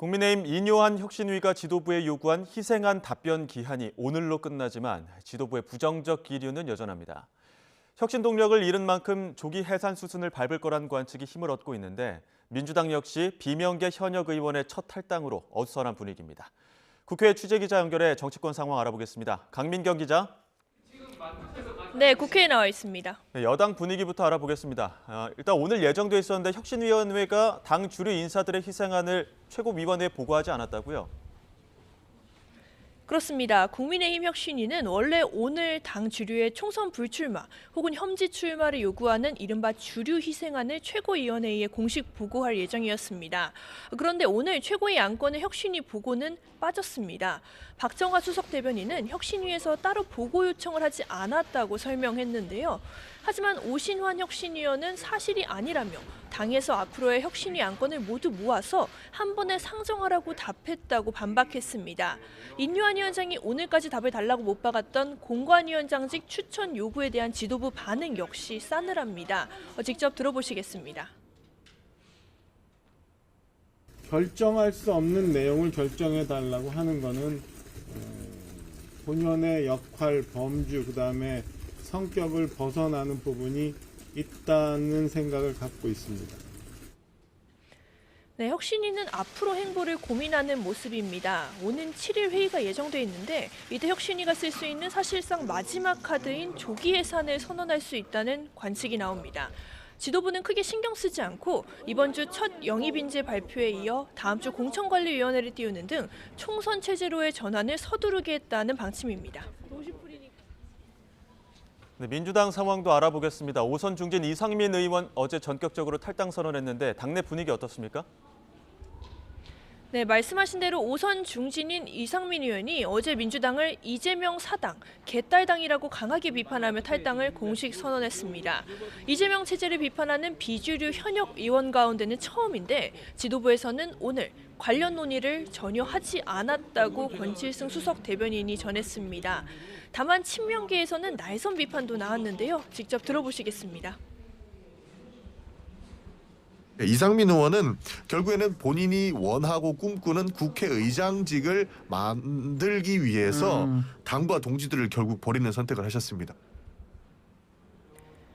국민의힘 인요한 혁신위가 지도부에 요구한 희생안 답변 기한이 오늘로 끝나지만 지도부의 부정적 기류는 여전합니다. 혁신 동력을 잃은 만큼 조기 해산 수순을 밟을 거란 관측이 힘을 얻고 있는데 민주당 역시 비명계 현역 의원의 첫 탈당으로 어수선한 분위기입니다. 국회 취재기자 연결해 정치권 상황 알아보겠습니다. 강민경 기자. 네, 국회에 나와 있습니다. 여당 분위기부터 알아보겠습니다. 일단 오늘 예정돼 있었는데 혁신위원회가 당 주류 인사들의 희생안을 최고위원회에 보고하지 않았다고요? 그렇습니다. 국민의힘 혁신위는 원래 오늘 당 주류의 총선 불출마 혹은 혐지 출마를 요구하는 이른바 주류 희생안을 최고위원회에 공식 보고할 예정이었습니다. 그런데 오늘 최고위 안건의 혁신위 보고는 빠졌습니다. 박정하 수석 대변인은 혁신위에서 따로 보고 요청을 하지 않았다고 설명했는데요. 하지만 오신환 혁신위원은 사실이 아니라며 당에서 앞으로의 혁신위 안건을 모두 모아서 한 번에 상정하라고 답했다고 반박했습니다. 인요한 위원장이 오늘까지 답을 달라고 못 박았던 공관위원장직 추천 요구에 대한 지도부 반응 역시 싸늘합니다. 직접 들어보시겠습니다. 결정할 수 없는 내용을 결정해달라고 하는 것은 본연의 역할, 범주, 그다음에 성격을 벗어나는 부분이 있다는 생각을 갖고 있습니다. 네, 혁신위는 앞으로 행보를 고민하는 모습입니다. 오는 7일 회의가 예정돼 있는데 이때 혁신위가 쓸 수 있는 사실상 마지막 카드인 조기 해산을 선언할 수 있다는 관측이 나옵니다. 지도부는 크게 신경 쓰지 않고 이번 주 첫 영입인재 발표에 이어 다음 주 공천관리위원회를 띄우는 등 총선 체제로의 전환을 서두르겠다는 방침입니다. 네, 민주당 상황도 알아보겠습니다. 오선 중진 이상민 의원 어제 전격적으로 탈당 선언했는데 당내 분위기 어떻습니까? 네, 말씀하신 대로 오선 중진인 이상민 의원이 어제 민주당을 이재명 사당, 개딸당이라고 강하게 비판하며 탈당을 공식 선언했습니다. 이재명 체제를 비판하는 비주류 현역 의원 가운데는 처음인데 지도부에서는 오늘 관련 논의를 전혀 하지 않았다고 권칠승 수석 대변인이 전했습니다. 다만 친명계에서는 날선 비판도 나왔는데요. 직접 들어보시겠습니다. 이상민 의원은 결국에는 본인이 원하고 꿈꾸는 국회의장직을 만들기 위해서 당과 동지들을 결국 버리는 선택을 하셨습니다.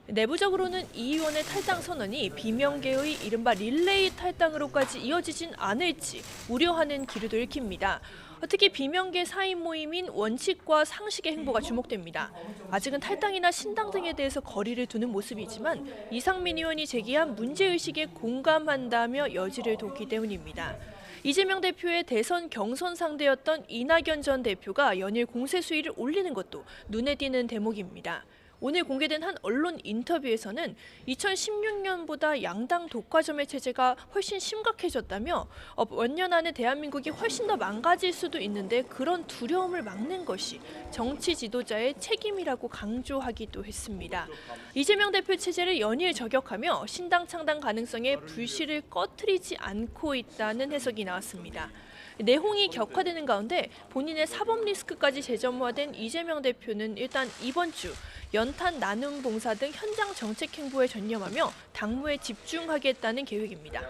내부적으로는 이 의원의 탈당 선언이 비명계의 이른바 릴레이 탈당으로까지 이어지진 않을지 우려하는 기류도 읽힙니다. 특히 비명계 사인 모임인 원칙과 상식의 행보가 주목됩니다. 아직은 탈당이나 신당 등에 대해서 거리를 두는 모습이지만 이상민 의원이 제기한 문제의식에 공감한다며 여지를 뒀기 때문입니다. 이재명 대표의 대선 경선 상대였던 이낙연 전 대표가 연일 공세 수위를 올리는 것도 눈에 띄는 대목입니다. 오늘 공개된 한 언론 인터뷰에서는 2016년보다 양당 독과점의 체제가 훨씬 심각해졌다며 몇 년 안에 대한민국이 훨씬 더 망가질 수도 있는데 그런 두려움을 막는 것이 정치 지도자의 책임이라고 강조하기도 했습니다. 이재명 대표 체제를 연일 저격하며 신당 창당 가능성에 불씨를 꺼트리지 않고 있다는 해석이 나왔습니다. 내홍이 격화되는 가운데 본인의 사법 리스크까지 재점화된 이재명 대표는 일단 이번 주 연탄 나눔 봉사 등 현장 정책 행보에 전념하며 당무에 집중하겠다는 계획입니다.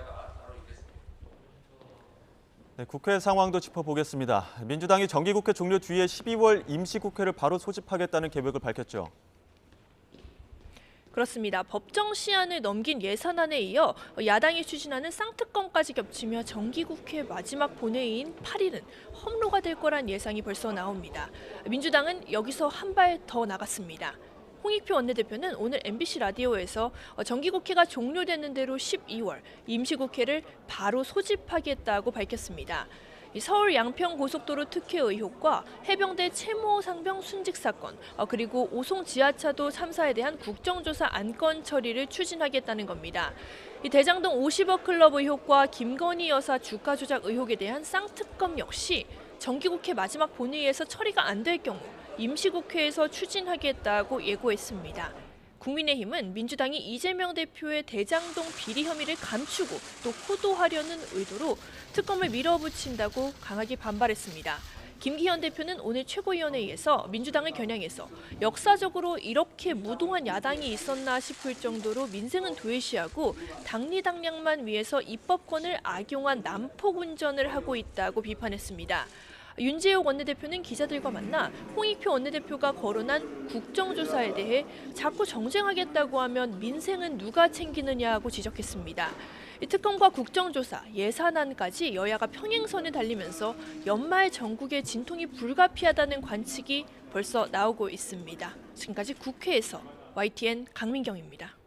네, 국회 상황도 짚어보겠습니다. 민주당이 정기국회 종료 뒤에 12월 임시국회를 바로 소집하겠다는 계획을 밝혔죠. 그렇습니다. 법정 시한을 넘긴 예산안에 이어 야당이 추진하는 쌍특검까지 겹치며 정기국회 마지막 본회의인 8일은 험로가 될 거란 예상이 벌써 나옵니다. 민주당은 여기서 한 발 더 나갔습니다. 홍익표 원내대표는 오늘 MBC 라디오에서 정기국회가 종료되는 대로 12월 임시국회를 바로 소집하겠다고 밝혔습니다. 서울 양평고속도로 특혜 의혹과 해병대 채모 상병 순직 사건, 그리고 오송 지하차도 참사에 대한 국정조사 안건 처리를 추진하겠다는 겁니다. 대장동 50억 클럽 의혹과 김건희 여사 주가 조작 의혹에 대한 쌍특검 역시 정기국회 마지막 본회의에서 처리가 안 될 경우 임시국회에서 추진하겠다고 예고했습니다. 국민의힘은 민주당이 이재명 대표의 대장동 비리 혐의를 감추고 또 호도하려는 의도로 특검을 밀어붙인다고 강하게 반발했습니다. 김기현 대표는 오늘 최고위원회의에서 민주당을 겨냥해서 역사적으로 이렇게 무도한 야당이 있었나 싶을 정도로 민생은 도외시하고 당리당략만 위해서 입법권을 악용한 난폭 운전을 하고 있다고 비판했습니다. 윤재욱 원내대표는 기자들과 만나 홍익표 원내대표가 거론한 국정조사에 대해 자꾸 정쟁하겠다고 하면 민생은 누가 챙기느냐고 지적했습니다. 이 특검과 국정조사, 예산안까지 여야가 평행선에 달리면서 연말 전국의 진통이 불가피하다는 관측이 벌써 나오고 있습니다. 지금까지 국회에서 YTN 강민경입니다.